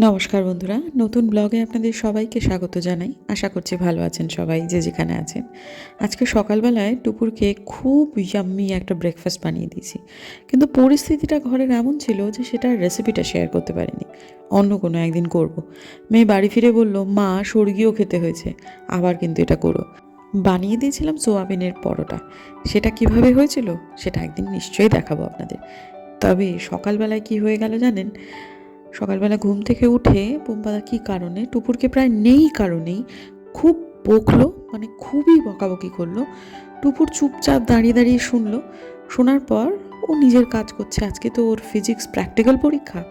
নমস্কার বন্ধুরা, নতুন ব্লগে আপনাদের সবাইকে স্বাগত জানাই। আশা করছি ভালো আছেন সবাই যে যেখানে আছেন। আজকে সকালবেলায় টুপুরকে খুব ইয়াম্মি একটা ব্রেকফাস্ট বানিয়ে দিয়েছি, কিন্তু পরিস্থিতিটা ঘরের এমন ছিল যে সেটার রেসিপিটা শেয়ার করতে পারিনি। অন্য কোনো একদিন করব। মেয়ে বাড়ি ফিরে বলল, মা স্বর্গীয় খেতে হয়েছে, আবার কিন্তু এটা করো। বানিয়ে দিয়েছিলাম সোয়াবিনের পরোটা। সেটা কিভাবে হয়েছিল সেটা একদিন নিশ্চয়ই দেখাবো আপনাদের। তবে সকালবেলায় কি হয়ে গেল জানেন? সকালবেলা ঘুম থেকে উঠে বোমবাদা কী কারণে টুপুরকে প্রায় নেই কারণেই খুব বকলো, মানে খুবই বকাবকি করলো। টুপুর চুপচাপ দাঁড়িয়ে দাঁড়িয়ে শুনলো। শোনার পর ও নিজের কাজ করছে। আজকে তো ওর ফিজিক্স প্র্যাকটিক্যাল পরীক্ষা।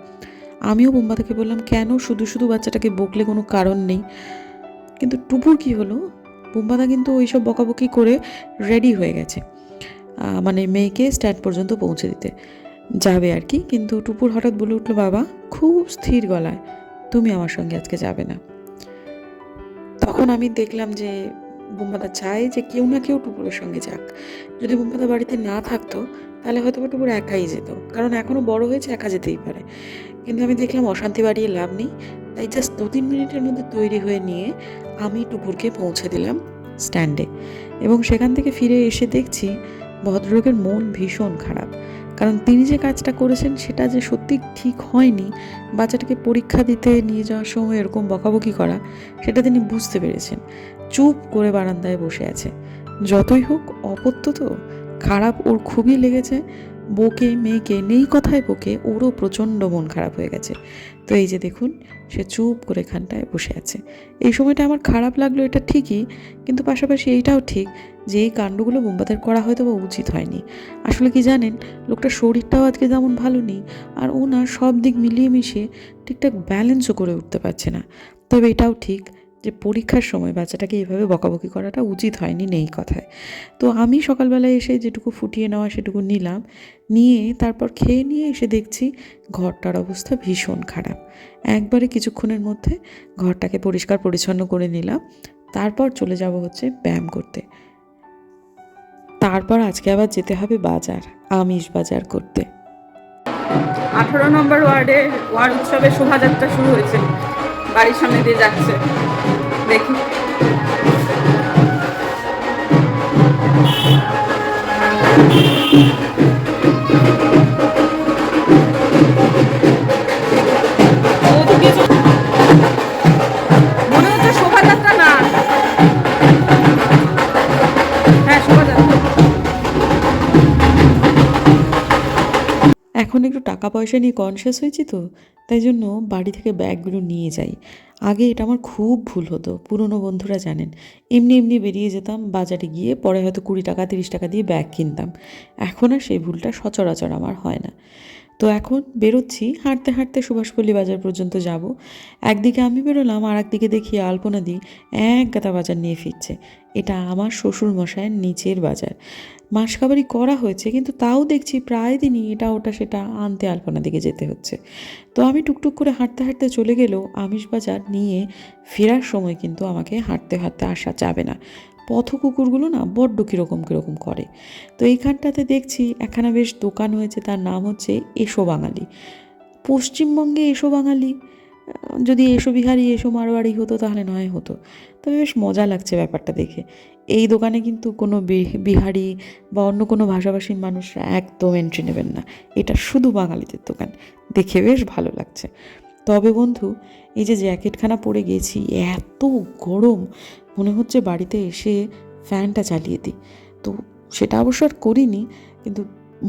আমিও বোমবাদাকে বললাম, কেন শুধু শুধু বাচ্চাটাকে বকলে কোনো কারণ নেই। কিন্তু টুপুর কি হলো, বোমবাদা কিন্তু ওইসব বকাবকি করে রেডি হয়ে গেছে, মানে মেয়েকে স্ট্যান্ড পর্যন্ত পৌঁছে দিতে যাবে আর কি। কিন্তু টুপুর হঠাৎ বলে উঠলো, বাবা, খুব স্থির গলায়, তুমি আমার সঙ্গে আজকে যাবে না। তখন আমি দেখলাম যে বোমবাদা চায় যে কেউ না কেউ টুপুরের সঙ্গে যাক। যদি বোমবাদা বাড়িতে না থাকতো তাহলে হয়তো বা টুপুর একাই যেত, কারণ এখনও বড় হয়েছে, একা যেতেই পারে। কিন্তু আমি দেখলাম অশান্তি বাড়িয়ে লাভ নেই, তাই জাস্ট 2-3 মিনিটের মধ্যে তৈরি হয়ে নিয়ে আমি টুপুরকে পৌঁছে দিলাম স্ট্যান্ডে। এবং সেখান থেকে ফিরে এসে দেখছি ভদ্রলোকের মন ভীষণ খারাপ, কারণ তিনি যে কাজটা করেছেন সেটা যে সত্যি ঠিক হয়নি। বাচ্চাটাকে পরীক্ষা দিতে নিয়ে যাওয়ার সময় এরকম বকাবকি করা, সেটা তিনি বুঝতে পেরেছেন। চুপ করে বারান্দায় বসে আছে। যতই হোক অপত্য তো, খারাপ ওর খুবই লেগেছে। বকে মেয়েকে নেই কথায় বকে ওরও প্রচণ্ড মন খারাপ হয়ে গেছে। তো এই যে দেখুন, সে চুপ করে এখানটায় বসে আছে। এই সময়টা আমার খারাপ লাগলো, এটা ঠিকই, কিন্তু পাশাপাশি এইটাও ঠিক যে এই কাণ্ডগুলো বোমবাদের করা হয়তো বা উচিত হয়নি। আসলে কি জানেন, লোকটার শরীরটাও আজকে যেমন ভালো নেই, আর ও না সব দিক মিলিয়ে মিশিয়ে ঠিকঠাক ব্যালেন্সও করে উঠতে পারছে না। তবে এটাও ঠিক যে পরীক্ষার সময় বাচ্চাটাকে এইভাবে বকাবকি করাটা উচিত হয়নি, নেই কথায়। তো আমি সকালবেলায় এসে যেটুকু ফুটিয়ে নেওয়া সেটুকু নিলাম, নিয়ে তারপর খেয়ে নিয়ে এসে দেখছি ঘরটার অবস্থা ভীষণ খারাপ। একবারে কিছুক্ষণের মধ্যে ঘরটাকে পরিষ্কার পরিচ্ছন্ন করে নিলাম। তারপর চলে যাব হচ্ছে ব্যায়াম করতে। তারপর আজকে আবার যেতে হবে বাজার, আমিষ বাজার করতে। 18 নম্বর ওয়ার্ডে ওয়ার্ড উৎসবের শোভাযাত্রা শুরু হয়েছে, বাড়ির সামনে দিয়ে যাচ্ছে, দেখি। মনে হচ্ছে শোভাযাত্রা না, হ্যাঁ শোভাযাত্রা। এখন একটু টাকা পয়সা নিয়ে কনসিয়াস হয়েছি তো, তাই জন্য বাড়ি থেকে ব্যাগগুলো নিয়ে যাই। আগে এটা আমার খুব ভুল হতো, পুরনো বন্ধুরা জানেন। এমনি এমনি বেরিয়ে যেতাম বাজারে, গিয়ে পরে হয়তো 20 টাকা 30 টাকা দিয়ে ব্যাগ কিনতাম। এখন আর সেই ভুলটা সচরাচর আমার হয় না। তো এখন বেরোচ্ছি, হাঁটতে হাঁটতে সুভাষপল্লী বাজার পর্যন্ত যাব। একদিকে আমি বেরোলাম, আর একদিকে দেখি আলপনাদি এক গাদা বাজার নিয়ে ফিরছে। এটা আমার শ্বশুর মশাইয়ের নিচের বাজার। মাসকাবারি করা হয়েছে, কিন্তু তাও দেখছি প্রায় দিনই এটা ওটা সেটা আনতে আলপনা দিকে যেতে হচ্ছে। তো আমি টুকটুক করে হাঁটতে হাঁটতে চলে গেলেও আমিষ বাজার নিয়ে ফেরার সময় কিন্তু আমাকে হাঁটতে হাঁটতে আসা যাবে না। পথ কুকুরগুলো না বড্ড কীরকম কীরকম করে। তো এইখানটাতে দেখছি একখানা বেশ দোকান হয়েছে, তার নাম হচ্ছে এসো বাঙালি। পশ্চিমবঙ্গে এসো বাঙালি, যদি এসো বিহারি এসো মারোয়াড়ি হতো তাহলে নয় হতো। তবে বেশ মজা লাগছে ব্যাপারটা দেখে। এই দোকানে কিন্তু কোনো বিহারি বা অন্য কোনো ভাষাভাষীর মানুষরা একদম এন্ট্রি নেবেন না। এটা শুধু বাঙালিদের দোকান। দেখে বেশ ভালো লাগছে। তবে বন্ধু, এই যে জ্যাকেটখানা পরে গেছি, এত গরম, মনে হচ্ছে বাড়িতে এসে ফ্যানটা চালিয়ে দিই। তো সেটা অবশ্য আর করিনি, কিন্তু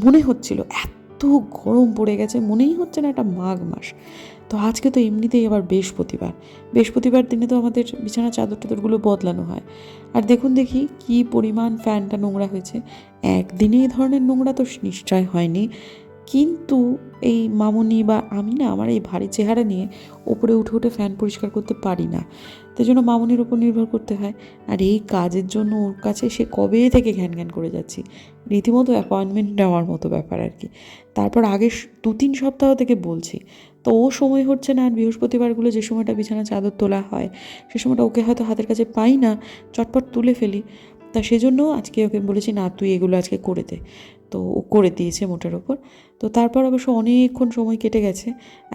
মনে হচ্ছিল এত গরম পড়ে গেছে, মনেই হচ্ছে না এটা মাঘ মাস। তো আজকে তো এমনিতেই আবার বৃহস্পতিবার দিনে তো আমাদের বিছানা চাদর টাদরগুলো বদলানো হয়। আর দেখুন দেখি কি পরিমাণ ফ্যানটা নোংরা হয়েছে। একদিনে এই ধরনের নোংরা তো নিশ্চয় হয়নি, কিন্তু এই মামুনি বা আমি না, আমার এই ভারী চেহারা নিয়ে ওপরে উঠে উঠে ফ্যান পরিষ্কার করতে পারি না। তাই জন্য মামুনির ওপর নির্ভর করতে হয়। আর এই কাজের জন্য ওর কাছে সে কবে থেকে ঘ্যান ঘ্যান করে যাচ্ছি, রীতিমতো অ্যাপয়েন্টমেন্ট নেওয়ার মতো ব্যাপার আর কি। তারপর আগে 2-3 সপ্তাহ থেকে বলছি, তো ও সময় হচ্ছে না। আর বৃহস্পতিবারগুলো যে সময়টা বিছানা চাদর তোলা হয়, সে সময়টা ওকে হয়তো হাতের কাছে পাই না, চটপট তুলে ফেলি। তা সেজন্য আজকে ওকে বলেছি, না তুই এগুলো আজকে করে দে। তো ও করে দিয়েছে মোটের ওপর। তো তারপর অবশ্য অনেকক্ষণ সময় কেটে গেছে।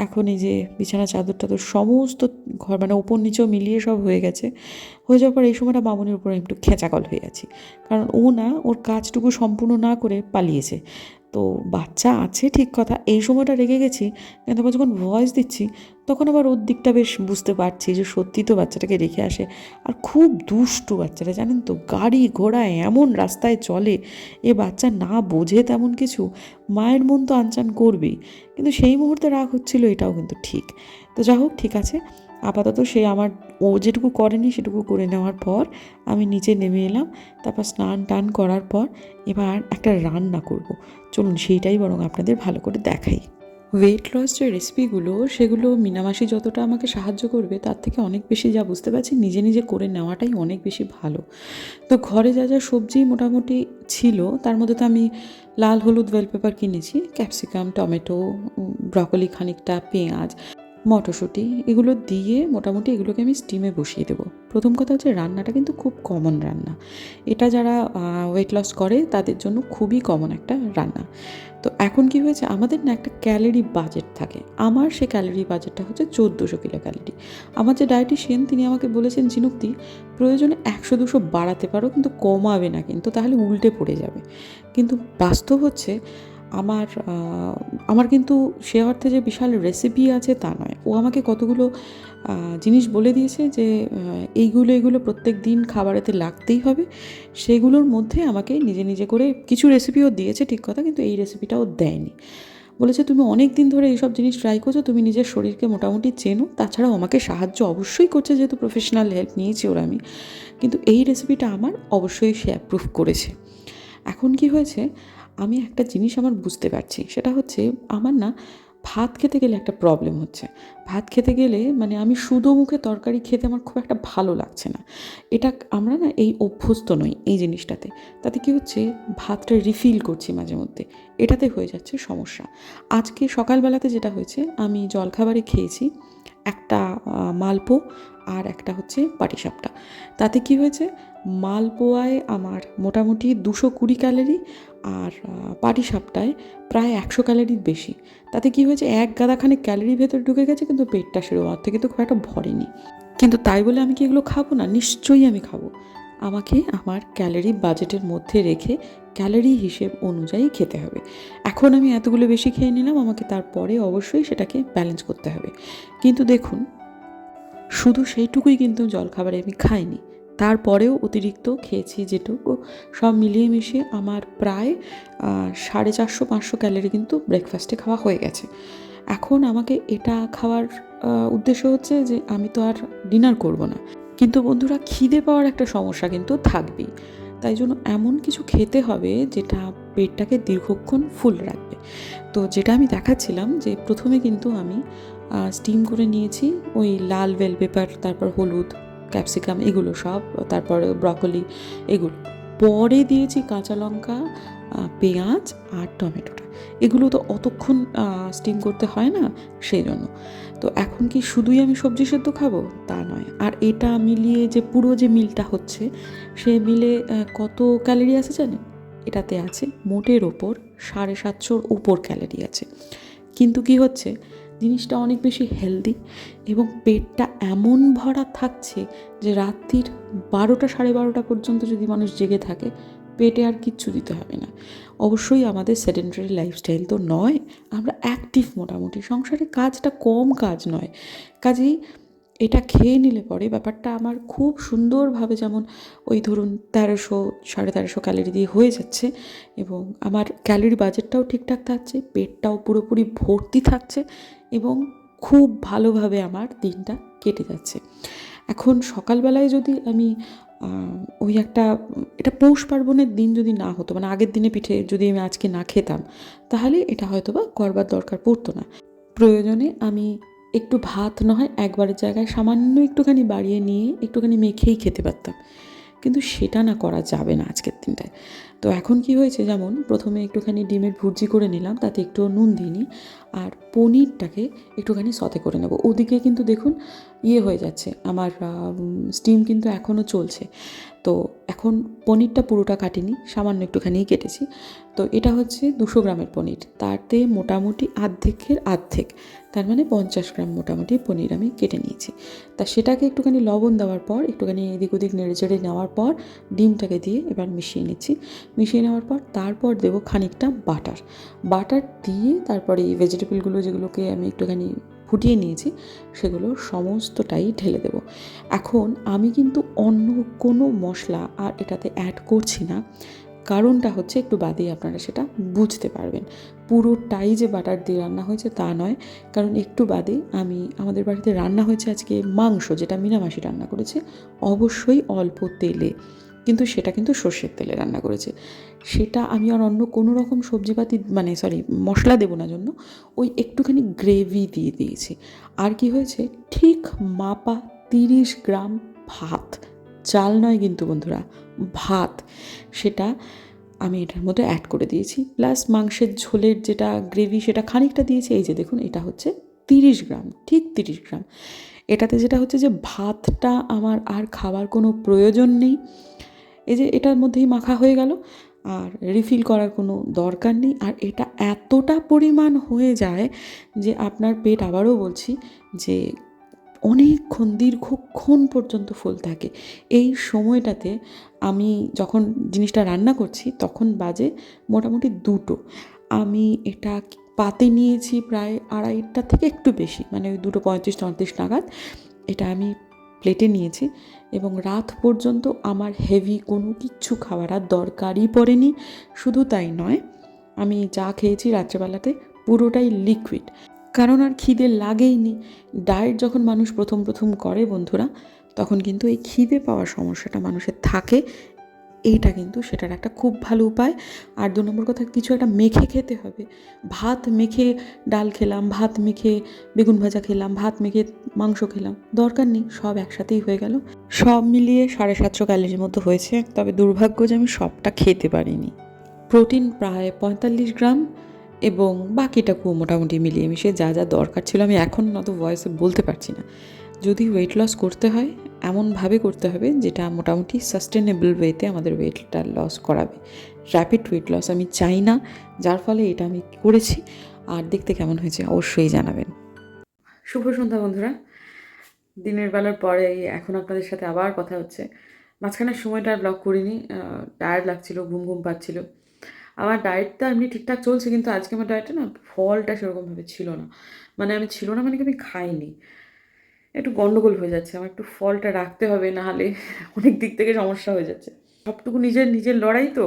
এখন এই যে বিছানা চাদর টাদর সমস্ত ঘর মানে ওপর নিচেও মিলিয়ে সব হয়ে গেছে। হয়ে যাওয়ার পর এই সময়টা মামনির উপর একটু খেঁচাকল হয়ে আছি, কারণ ও না ওর কাজটুকু সম্পূর্ণ না করে পালিয়েছে। তো বাচ্চা আছে ঠিক কথা, এই সময়টা রেগে গেছি, কিন্তু আবার যখন ভয়েস দিচ্ছি তখন আবার ওর দিকটা বেশ বুঝতে পারছি যে সত্যি তো বাচ্চাটাকে রেখে আসে। আর খুব দুষ্টু বাচ্চারা, জানেন তো, গাড়ি ঘোড়া এমন রাস্তায় চলে, এ বাচ্চা না বোঝে তেমন কিছু, মায়ের মন তো আনচান করবেই, কিন্তু সেই মুহূর্তে রাগ হচ্ছিল এটাও কিন্তু ঠিক। তো যা হোক, ঠিক আছে, আপাতত সে আমার ও যেটুকু করেনি সেটুকু করে নেওয়ার পর আমি নিচে নেমে এলাম। তারপর স্নান টান করার পর এবার একটা রান্না করব। চলুন সেইটাই বরং আপনাদের ভালো করে দেখাই। ওয়েট লস যে রেসিপিগুলো, সেগুলো মিনামাসি যতটা আমাকে সাহায্য করবে তার থেকে অনেক বেশি, যা বুঝতে পারছি, নিজে নিজে করে নেওয়াটাই অনেক বেশি ভালো। তো ঘরে যা যা সবজি মোটামুটি ছিল তার মধ্যে তো আমি লাল হলুদ বেল পেপার কিনেছি, ক্যাপসিকাম, টমেটো, ব্রকলি খানিকটা, পেঁয়াজ, মটরশুঁটি, এগুলো দিয়ে মোটামুটি এগুলোকে আমি স্টিমে বসিয়ে দেবো। প্রথম কথা হচ্ছে, রান্নাটা কিন্তু খুব কমন রান্না, এটা যারা ওয়েট লস করে তাদের জন্য খুবই কমন একটা রান্না। তো এখন কি হয়েছে, আমাদের না একটা ক্যালোরি বাজেট থাকে। আমার সে ক্যালোরি বাজেটটা হচ্ছে 1400 কিলো ক্যালোরি। আমার যে ডায়েটিশিয়ান তিনি আমাকে বলেছেন, ঝিনুকদি, প্রয়োজনে 100-200 বাড়াতে পারো, কিন্তু কমাবে না, কিন্তু তাহলে উল্টে পড়ে যাবে। কিন্তু বাস্তব হচ্ছে আমার আমার কিন্তু সে অর্থে যে বিশাল রেসিপি আছে তা নয়। ও আমাকে কতগুলো জিনিস বলে দিয়েছে যে এইগুলো প্রত্যেক দিন খাবারেতে লাগতেই হবে। সেগুলোর মধ্যে আমাকে নিজে নিজে করে কিছু রেসিপিও দিয়েছে ঠিক কথা, কিন্তু এই রেসিপিটাও দেয়নি। বলেছে তুমি অনেক দিন ধরে এইসব জিনিস ট্রাই করছো, তুমি নিজের শরীরকে মোটামুটি চেনো, তাছাড়াও আমাকে সাহায্য অবশ্যই করছে, যেহেতু প্রফেশনাল হেল্প নিয়েছি ওর আমি, কিন্তু এই রেসিপিটা আমার অবশ্যই সে অ্যাপ্রুভ করেছে। এখন কি হয়েছে, আমি একটা জিনিস আমার বুঝতে পারছি, সেটা হচ্ছে আমার না ভাত খেতে গেলে একটা প্রবলেম হচ্ছে। ভাত খেতে গেলে মানে আমি শুধু মুখে তরকারি খেতে আমার খুব একটা ভালো লাগছে না। এটা আমরা না এই অভ্যস্ত নই এই জিনিসটাতে। তাতে কি হচ্ছে, ভাতটা রিফিল করছি মাঝে মধ্যে, এটাতে হয়ে যাচ্ছে সমস্যা। আজকে সকালবেলাতে যেটা হয়েছে, আমি জলখাবারে খেয়েছি একটা মালপো আর একটা হচ্ছে পাটিসাপটা। তাতে কি হয়েছে, মালপোয়ায় আমার মোটামুটি 220 ক্যালোরি, আর পাটিসাপটায় প্রায় 100 ক্যালোরির বেশি। তাতে কি হয়েছে, এক গাদাখানে ক্যালোরি ভেতরে ঢুকে গেছে, কিন্তু পেটটা সেরকম অর্থে কিন্তু খুব একটা ভরেনি। কিন্তু তাই বলে আমি কি এগুলো খাবো না? নিশ্চয়ই আমি খাবো। আমাকে আমার ক্যালোরি বাজেটের মধ্যে রেখে ক্যালোরি হিসেব অনুযায়ী খেতে হবে। এখন আমি এতগুলো বেশি খেয়ে নিলাম, আমাকে তারপরে অবশ্যই সেটাকে ব্যালেন্স করতে হবে। কিন্তু দেখুন, শুধু সেইটুকুই কিন্তু জলখাবারে আমি খাইনি, তারপরেও অতিরিক্ত খেয়েছি যেটুকু, সব মিলিয়ে মিশিয়ে আমার প্রায় 450-500 ক্যালোরি কিন্তু ব্রেকফাস্টে খাওয়া হয়ে গেছে। এখন আমাকে এটা খাওয়ার উদ্দেশ্য হচ্ছে যে আমি তো আর ডিনার করব না, কিন্তু বন্ধুরা, খিদে পাওয়ার একটা সমস্যা কিন্তু থাকবেই। তাই জন্য এমন কিছু খেতে হবে যেটা পেটটাকে দীর্ঘক্ষণ ফুল রাখবে। তো যেটা আমি দেখাচ্ছিলাম, যে প্রথমে কিন্তু আমি স্টিম করে নিয়েছি ওই লাল বেল পেপার, তারপর হলুদ, ক্যাপসিকাম, এগুলো সব, তারপর ব্রকলি, এগুলো পরে দিয়েছি কাঁচা লঙ্কা, পেঁয়াজ আর টমেটোটা। এগুলো তো অতক্ষণ স্টিম করতে হয় না, সেই জন্য। তো এখন কি শুধুই আমি সবজি সেদ্ধ খাবো তা নয়, আর এটা মিলিয়ে যে পুরো যে মিলটা হচ্ছে, সে মিলে কত ক্যালোরি আছে জানেন? এটাতে আছে মোটের ওপর 750-র উপর ক্যালোরি আছে। কিন্তু কি হচ্ছে, জিনিসটা অনেক বেশি হেলদি, এবং পেটটা এমন ভরা থাকছে যে রাত্রির 12টা-12:30 পর্যন্ত যদি মানুষ জেগে থাকে, পেটে আর কিচ্ছু দিতে হবে না। অবশ্যই আমাদের সেডেন্টারি লাইফস্টাইল তো নয়, আমরা অ্যাক্টিভ মোটামুটি, সংসারে কাজটা কম কাজ নয়। কাজেই এটা খেয়ে নিলে পরে ব্যাপারটা আমার খুব সুন্দরভাবে, যেমন ওই ধরুন 1300-1350 ক্যালোরি দিয়ে হয়ে যাচ্ছে, এবং আমার ক্যালোরি বাজেটটাও ঠিকঠাক থাকছে, পেটটাও পুরোপুরি ভর্তি থাকছে, এবং খুব ভালোভাবে আমার দিনটা কেটে যাচ্ছে। এখন সকালবেলায় যদি আমি ওই একটা, এটা পৌষ পার্বণের দিন যদি না হতো, মানে আগের দিনে পিঠে যদি আমি আজকে না খেতাম, তাহলে এটা হয়তো বা করবার দরকার পড়তো না। প্রয়োজনে আমি একটু ভাত না হয় একবারের জায়গায় সামান্য একটুখানি বাড়িয়ে নিয়ে একটুখানি মেখেই খেতে পারতাম, কিন্তু সেটা না করা যাবে না আজকের দিনটায়। তো এখন কি হয়েছে, যেমন প্রথমে একটুখানি ডিমের ভুর্জি করে নিলাম, তাতে একটু নুন দিইনি, আর পনিরটাকে একটুখানি সতে করে নেব। ওদিকে কিন্তু দেখুন হয়ে যাচ্ছে আমার, স্টিম কিন্তু এখনও চলছে। তো তো এখন পনিরটা পুরোটা কাটিনি, সামান্য একটুখানিই কেটেছি। তো এটা হচ্ছে 200 গ্রামের পনির, তাতে মোটামুটি অর্ধেক, তার মানে 50 গ্রাম মোটামুটি পনির আমি কেটে নিয়েছি। তা সেটাকে একটুখানি লবণ দেওয়ার পর, একটুখানি এদিক ওদিক নেড়েচেড়ে নেওয়ার পর ডিমটাকে দিয়ে এবার মিশিয়ে নিচ্ছি। মিশিয়ে নেওয়ার পর তারপর দেবো খানিকটা বাটার দিয়ে তারপরে এই ভেজিটেবলগুলো যেগুলোকে আমি একটুখানি ফুটিয়ে নিয়েছি সেগুলো সমস্তটাই ঢেলে দেবো। এখন আমি কিন্তু অন্য কোনো মশলা আর এটাতে অ্যাড করছি না, কারণটা হচ্ছে একটু বাদেই আপনারা সেটা বুঝতে পারবেন। পুরোটাই যে বাটার দিয়ে রান্না হয়েছে তা নয়, কারণ একটু বাদে আমাদের বাড়িতে রান্না হয়েছে আজকে মাংস, যেটা মিনামাসি রান্না করেছে, অবশ্যই অল্প তেলে, কিন্তু সেটা কিন্তু সর্ষের তেলে রান্না করেছে। সেটা আমি আর অন্য কোনো রকম সবজিপাতি মশলা দেবো না জন্য ওই একটুখানি গ্রেভি দিয়ে দিয়েছি। আর কি হয়েছে, ঠিক মাপা 30 গ্রাম ভাত, চাল নয় কিন্তু বন্ধুরা, ভাত, সেটা আমি এটার মধ্যে অ্যাড করে দিয়েছি। প্লাস মাংসের ঝোলের যেটা গ্রেভি সেটা খানিকটা দিয়েছি। এই যে দেখুন, এটা হচ্ছে 30 গ্রাম, ঠিক 30 গ্রাম। এটাতে যেটা হচ্ছে যে ভাতটা আমার আর খাওয়ার কোনো প্রয়োজন নেই, এই যে এটার মধ্যেই মাখা হয়ে গেল, আর রিফিল করার কোনো দরকার নেই। আর এটা এতটা পরিমাণ হয়ে যায় যে আপনার পেট, আবারও বলছি, যে অনেকক্ষণ দীর্ঘক্ষণ পর্যন্ত ফুল থাকে। এই সময়টাতে আমি যখন জিনিসটা রান্না করছি তখন বাজে মোটামুটি 2টো। আমি এটা পাতে নিয়েছি প্রায় 2:30 থেকে একটু বেশি, মানে ওই 2:35-34 নাগাদ এটা আমি প্লেটে নিয়েছি। এবং রাত পর্যন্ত আমার হেভি কোনো কিচ্ছু খাওয়ার আর দরকারই পড়েনি। শুধু তাই নয়, আমি যা খেয়েছি রাত্রেবেলাতে পুরোটাই লিকুইড, কারণ আর খিদে লাগেইনি। ডায়েট যখন মানুষ প্রথম করে বন্ধুরা, তখন কিন্তু এই খিদে পাওয়ার সমস্যাটা মানুষের থাকে। এইটা কিন্তু সেটার একটা খুব ভালো উপায়। আর 2 নম্বর কথা, কিছু একটা মেখে খেতে হবে। ভাত মেখে ডাল খেলাম, ভাত মেখে বেগুন ভাজা খেলাম, ভাত মেখে মাংস খেলাম, দরকার নেই, সব একসাথেই হয়ে গেল। সব মিলিয়ে 750 ক্যালোরির মতো হয়েছে। তবে দুর্ভাগ্য যে আমি সবটা খেতে পারিনি। প্রোটিন প্রায় 45 গ্রাম এবং বাকিটাকেও মোটামুটি মিলিয়ে মিশিয়ে যা যা দরকার ছিল আমি এখন অত ভয়েসে বলতে পারছি না। যদি ওয়েট লস করতে হয়, এমনভাবে করতে হবে যেটা মোটামুটি সাস্টেনেবল ওয়েতে আমাদের ওয়েটটা লস করাবে। র্যাপিড ওয়েট লস আমি চাই না, যার ফলে এটা আমি করেছি। আর দেখতে কেমন হয়েছে অবশ্যই জানাবেন। শুভ সন্ধ্যা বন্ধুরা। দিনের বেলার পরে এখন আপনাদের সাথে আবার কথা হচ্ছে। মাঝখানের সময়টা আর ব্লগ করিনি, টায়ার্ড লাগছিল, ঘুম পাচ্ছিল। আমার ডায়েটটা এমনি ঠিকঠাক চলছে, কিন্তু আজকে আমার ডায়েটে না ফলটা সেরকমভাবে ছিল না। মানে কি আমি খাইনি, একটু গন্ডগোল হয়ে যাচ্ছে। আমার একটু ফলটা রাখতে হবে, নাহলে অনেক দিক থেকে সমস্যা হয়ে যাচ্ছে। সবটুকু নিজের লড়াই তো,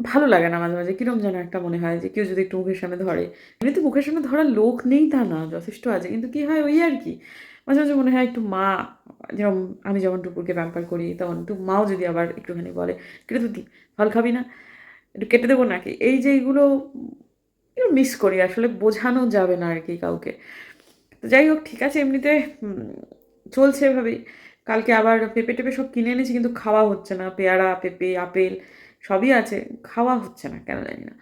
ভালো লাগে না মাঝে মাঝে, কিরম যেন একটা মনে হয় যে কেউ যদি একটু মুখের সামনে ধরে। এমনিতে মুখের সামনে ধরার লোক নেই তা না, যথেষ্ট আছে, কিন্তু কি হয় ওই আর কি, মাঝে মাঝে মনে হয় একটু মা, যেরকম আমি যেমন টুকুরকে প্যাম্পার করি, তেমন একটু মাও যদি আবার একটুখানি বলে, কেটে তুই ফল খাবি না, একটু কেটে দেবো নাকি, এই যে এইগুলো মিস করি আসলে, বোঝানো যাবে না আর কি কাউকে। তো যাই হোক, ঠিক আছে, এমনিতে চলছে এভাবেই। কালকে আবার পেঁপে টেপে সব কিনে এনেছি, কিন্তু খাওয়া হচ্ছে না। পেয়ারা, পেঁপে, আপেল সবই আছে, খাওয়া হচ্ছে না কেন জানি না।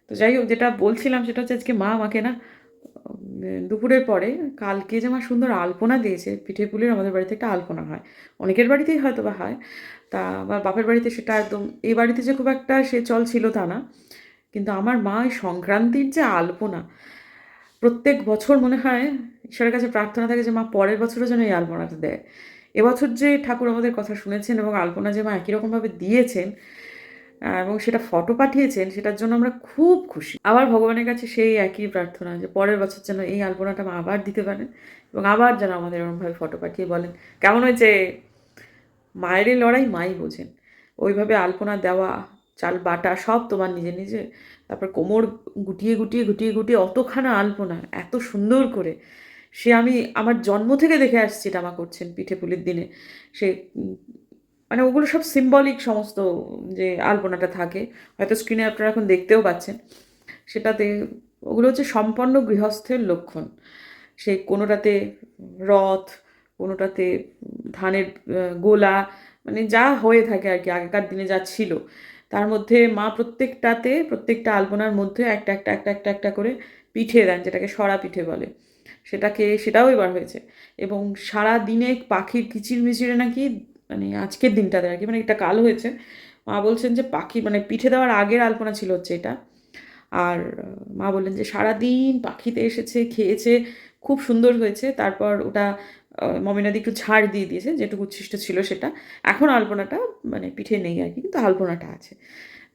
তো যাই হোক, যেটা বলছিলাম সেটা হচ্ছে আজকে মা আমাকে না দুপুরের পরে, কালকে যে মা সুন্দর আলপনা দিয়েছে, পিঠে পুলির আমাদের বাড়িতে একটা আলপনা হয়, অনেকের বাড়িতেই হয়তো বা হয়, তা আমার বাপের বাড়িতে সেটা একদম, এই বাড়িতে যে খুব একটা সে চল ছিল তা না, কিন্তু আমার মা ওই সংক্রান্তির যে আলপনা, প্রত্যেক বছর মনে হয় ঈশ্বরের কাছে প্রার্থনা থাকে যে মা পরের বছরও যেন এই আলপনাটা দেয়। এবছর যে ঠাকুর আমাদের কথা শুনেছেন এবং আলপনা যে মা একই রকমভাবে দিয়েছেন এবং সেটা ফটো পাঠিয়েছেন, সেটার জন্য আমরা খুব খুশি। আবার ভগবানের কাছে সেই একই প্রার্থনা যে পরের বছর যেন এই আলপনাটা মা আবার দিতে পারেন এবং আবার যেন আমাদের এরকমভাবে ফটো পাঠিয়ে বলেন কেমন হয়েছে। মায়ের লড়াই মাই বোঝেন। ওইভাবে আলপনা দেওয়া, চাল বাটা সব তোমার নিজে, তারপর কোমর গুটিয়ে অতখানা আলপনা এত সুন্দর করে, সে আমি আমার জন্ম থেকে দেখে আসছি এটা মা করছেন পিঠে পুলির দিনে। সে মানে ওগুলো সব সিম্বলিক সমস্ত, যে আলপনাটা থাকে, হয়তো স্ক্রিনে আপনারা এখন দেখতেও পাচ্ছেন, সেটাতে ওগুলো হচ্ছে সম্পন্ন গৃহস্থের লক্ষণ। সে কোনোটাতে রথ, কোনোটাতে ধানের গোলা, মানে যা হয়ে থাকে আর কি, আগেকার দিনে যা ছিল, তার মধ্যে মা প্রত্যেকটা আলপনার মধ্যে একটা করে পিঠে দেন, যেটাকে সরা পিঠে বলে। সেটাও এবার হয়েছে। এবং সারা দিনে পাখির কিচিরমিচিরে নাকি মানে আজকের দিনটাতে আর কি, মানে এটা কাল হয়েছে। মা বলছেন যে পাখি মানে পিঠে দেওয়ার আগের আলপনা ছিল হচ্ছে এটা। আর মা বললেন যে সারাদিন পাখিতে এসেছে, খেয়েছে, খুব সুন্দর হয়েছে। তারপর ওটা মমিনাদি একটু ঝাড় দিয়ে দিয়েছে, যেটুকু উচ্ছিষ্ট ছিল সেটা। এখন আলপনাটা মানে পিঠে নেই আর কি, কিন্তু আলপনাটা আছে।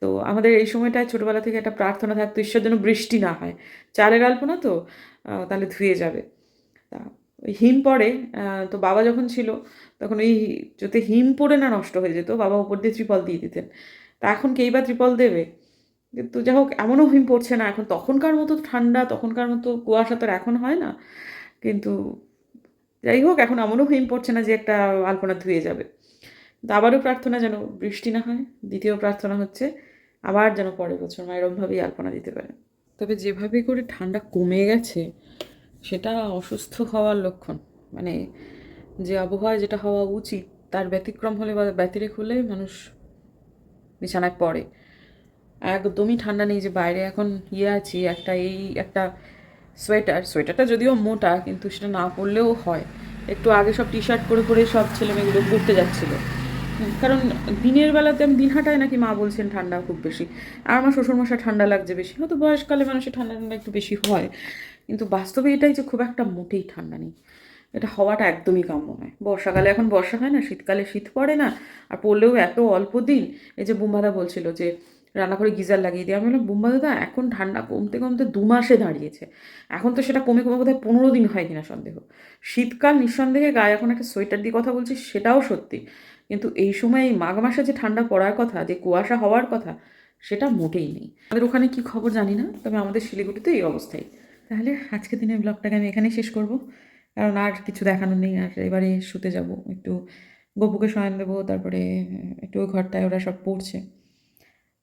তো আমাদের এই সময়টায় ছোটোবেলা থেকে একটা প্রার্থনা থাকতো, ঈশ্বর যেন বৃষ্টি না হয়, চালের আলপনা তো, তাহলে ধুয়ে যাবে। তা ওই হিম পড়ে, তো বাবা যখন ছিল তখন ওই যাতে হিম পড়ে না নষ্ট হয়ে যেত, বাবা উপর দিয়ে ত্রিপল দিয়ে দিতেন। তা এখন কেই বা ত্রিপল দেবে? কিন্তু যাই হোক, এমনও হিম পড়ছে না এখন, তখনকার মতো ঠান্ডা, তখনকার মতো কুয়াশা তো আর এখন হয় না। কিন্তু যাই হোক, এখন এমনও হিম পড়ছে না যে একটা আলপনা ধুয়ে যাবে। তো আবারও প্রার্থনা যেন বৃষ্টি না হয়। দ্বিতীয় প্রার্থনা হচ্ছে আবার যেন পরের বছর মা এরমভাবেই আলপনা দিতে পারে। তবে যেভাবে করে ঠান্ডা কমে গেছে সেটা অসুস্থ হওয়ার লক্ষণ। মানে যে আবহাওয়ায় যেটা হওয়া উচিত তার ব্যতিক্রম হলে বা ব্যতিরেক হলে মানুষ বিছানায় পড়ে। একদমই ঠান্ডা নেই, যে বাইরে এখন আছি একটা, এই একটা সোয়েটারটা যদিও মোটা, কিন্তু সেটা না পরলেও হয়। একটু আগে সব টি শার্ট পরে পরে সব ছেলেমেয়েগুলো ঘুরতে যাচ্ছিলো। কারণ দিনের বেলাতে আমি দিন হাঁটায় নাকি মা বলছেন ঠান্ডা খুব বেশি, আর আমার শ্বশুরমশাই ঠান্ডা লাগছে বেশি। হয়তো বয়সকালে মানুষের ঠান্ডা ঠান্ডা একটু বেশি হয়, কিন্তু বাস্তবে এটাই যে খুব একটা মোটেই ঠান্ডা নেই। এটা হওয়াটা একদমই কাম্য নয়। বর্ষাকালে এখন বর্ষা হয় না, শীতকালে শীত পড়ে না, আর পড়লেও এত অল্প দিন। এই যে বুম্বাদা বলছিল যে রান্নাঘরে গিজার লাগিয়ে দিয়ে, আমি বললাম বুম্বা দাদা এখন ঠান্ডা কমতে কমতে 2 মাসে দাঁড়িয়েছে, এখন তো সেটা কমে কমে বোধহয় 15 দিন হয় কিনা সন্দেহ। শীতকাল নিঃসন্দেহে গায়ে এখন একটা সোয়েটার দিয়ে কথা বলছি, সেটাও সত্যি। কিন্তু এই সময় এই মাঘ মাসে যে ঠান্ডা পড়ার কথা, যে কুয়াশা হওয়ার কথা, সেটা মোটেই নেই। আমাদের ওখানে কি খবর জানি না, তবে আমাদের শিলিগুড়িতে এই অবস্থাই। তাহলে আজকের দিনের ব্লগটাকে আমি এখানেই শেষ করব, কারণ আর কিছু দেখানোর নেই। আর এবারে শুতে যাব, একটু গপুকে শয়ন দেবো, তারপরে একটু ওই ঘরটায় ওরা সব পড়ছে।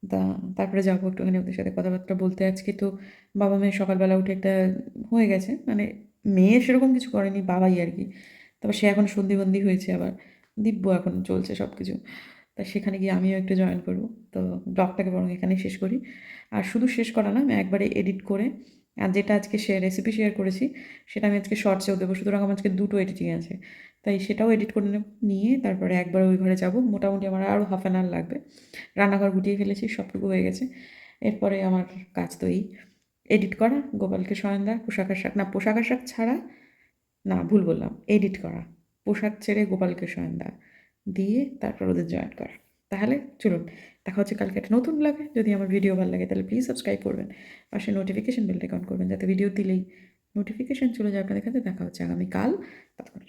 তা তারপরে যাবো একটুখানি ওদের সাথে কথাবার্তা বলতে। আজকে তো বাবা মেয়ে সকালবেলা উঠে একটা হয়ে গেছে, মানে মেয়ে সেরকম কিছু করেনি, বাবাই আর কি। তবে সে এখন সন্ধিবন্দি হয়েছে আবার, দিব্য এখন চলছে সব কিছু। তা সেখানে গিয়ে আমিও একটু জয়েন করবো। তো ব্লগটাকে বরং এখানেই শেষ করি। আর শুধু শেষ করা না, আমি একবারে এডিট করে, আর যেটা আজকে রেসিপি শেয়ার করেছি সেটা আমি আজকে শর্টসেও দেবো, সুতরাং আমার আজকে 2টো এডিটিং আছে। তাই সেটাও এডিট করে নিয়ে তারপরে একবার ওই ঘরে যাব। মোটামুটি আমার আরও ½ লাগবে। রান্নাঘর গুটিয়ে ফেলেছি, সবটুকু হয়ে গেছে। এরপরে আমার কাজ তো এই এডিট করা, গোপালকে শয়ন দেওয়া, পোশাক আশাক না, পোশাক আশাক ছাড়া, না ভুল বললাম, এডিট করা, পোশাক ছেড়ে গোপালকে শয়ন দেওয়া, দিয়ে তারপর ওদের জয়েন করা। তাহলে চলুন, দেখা হচ্ছে কালকে একটা নতুন ব্লগে। যদি আমার ভিডিও ভালো লাগে তাহলে প্লিজ সাবস্ক্রাইব করবেন, পাশে নোটিফিকেশন বেলটা অন করবেন, যাতে ভিডিও দিলেই নোটিফিকেশন চলে যায় আপনাদের কাছে। দেখা হচ্ছে আগামীকাল। ততক্ষণ